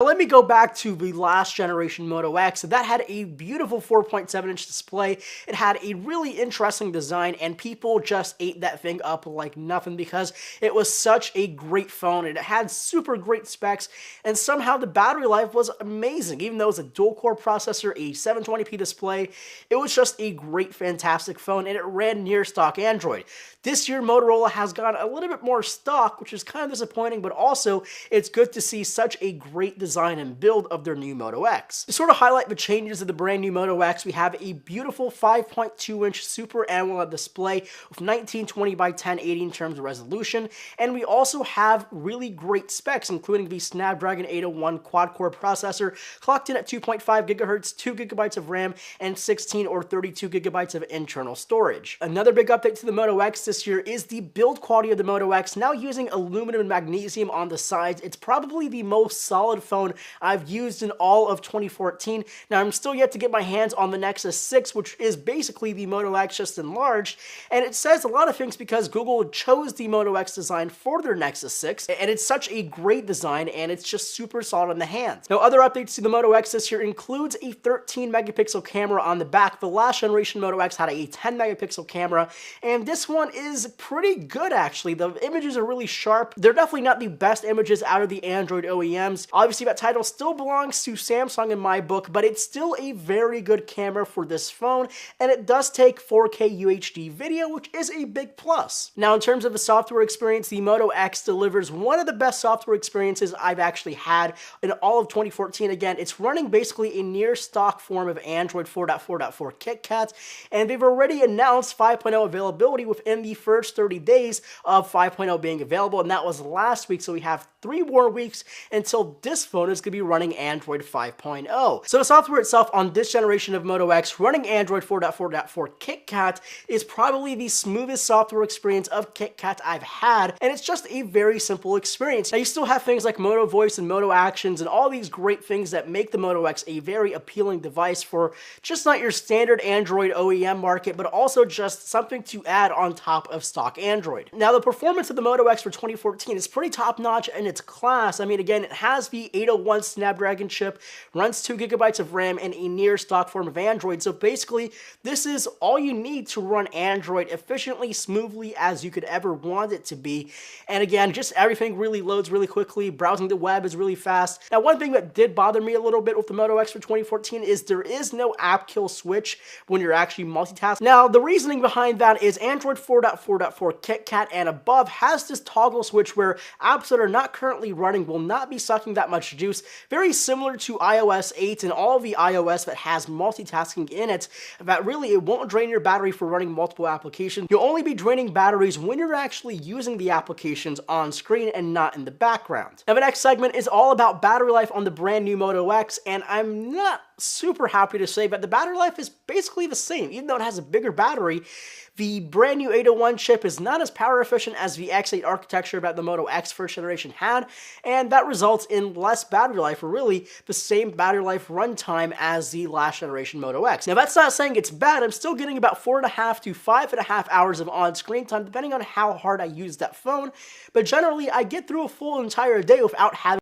Let me go back to the last generation Moto X. That had a beautiful 4.7-inch display. It had a really interesting design, and people just ate that thing up like nothing because it was such a great phone, and it had super great specs, and somehow the battery life was amazing. Even though it was a dual-core processor, a 720p display, it was just a great, fantastic phone, and it ran near stock Android. This year, Motorola has gone a little bit more stock, which is kind of disappointing, but also it's good to see such a great design and build of their new Moto X. To sort of highlight the changes of the brand new Moto X, we have a beautiful 5.2-inch Super AMOLED display with 1920 by 1080 in terms of resolution, and we also have really great specs, including the Snapdragon 801 quad-core processor, clocked in at 2.5 GHz, 2 GB of RAM, and 16 or 32 GB of internal storage. Another big update to the Moto X this year is the build quality of the Moto X, now using aluminum and magnesium on the sides. It's probably the most solid phone I've used in all of 2014. Now, I'm still yet to get my hands on the Nexus 6, which is basically the Moto X just enlarged, and it says a lot of things because Google chose the Moto X design for their Nexus 6, and it's such a great design, and it's just super solid in the hands. Now, other updates to the Moto X this year includes a 13 megapixel camera on the back. The last generation Moto X had a 10 megapixel camera, and this one is pretty good, actually. The images are really sharp. They're definitely not the best images out of the Android OEMs. Obviously, that title still belongs to Samsung in my book, but it's still a very good camera for this phone, and it does take 4K UHD video, which is a big plus. Now, in terms of the software experience, the Moto X delivers one of the best software experiences I've actually had in all of 2014. Again, it's running basically a near stock form of Android 4.4.4 KitKat, and they've already announced 5.0 availability within the first 30 days of 5.0 being available, and that was last week, so we have 3 more weeks until this phone is going to be running Android 5.0. So the software itself on this generation of Moto X running Android 4.4.4 KitKat is probably the smoothest software experience of KitKat I've had, and it's just a very simple experience. Now, you still have things like Moto Voice and Moto Actions and all these great things that make the Moto X a very appealing device for just not your standard Android OEM market, but also just something to add on top of stock Android. Now, the performance of the Moto X for 2014 is pretty top-notch in its class. I mean, again, it has the 801 Snapdragon chip, runs 2 GB of RAM, and a near stock form of Android. So basically, this is all you need to run Android efficiently, smoothly as you could ever want it to be. And again, just everything really loads really quickly. Browsing the web is really fast. Now, one thing that did bother me a little bit with the Moto X for 2014 is there is no app kill switch when you're actually multitasking. Now, the reasoning behind that is Android 4.4.4 KitKat and above has this toggle switch where apps that are not currently running will not be sucking that much juice, very similar to iOS 8 and all of the iOS that has multitasking in it, that really it won't drain your battery for running multiple applications. You'll only be draining batteries when you're actually using the applications on screen and not in the background. Now, the next segment is all about battery life on the brand new Moto X, and I'm not super happy to say that the battery life is basically the same. Even though it has a bigger battery, the brand new 801 chip is not as power efficient as the X8 architecture that the Moto X first generation had, and that results in less battery life, or really the same battery life runtime as the last generation Moto X. Now, that's not saying it's bad. I'm still getting about 4.5 to 5.5 hours of on-screen time, depending on how hard I use that phone, but generally I get through a full entire day without having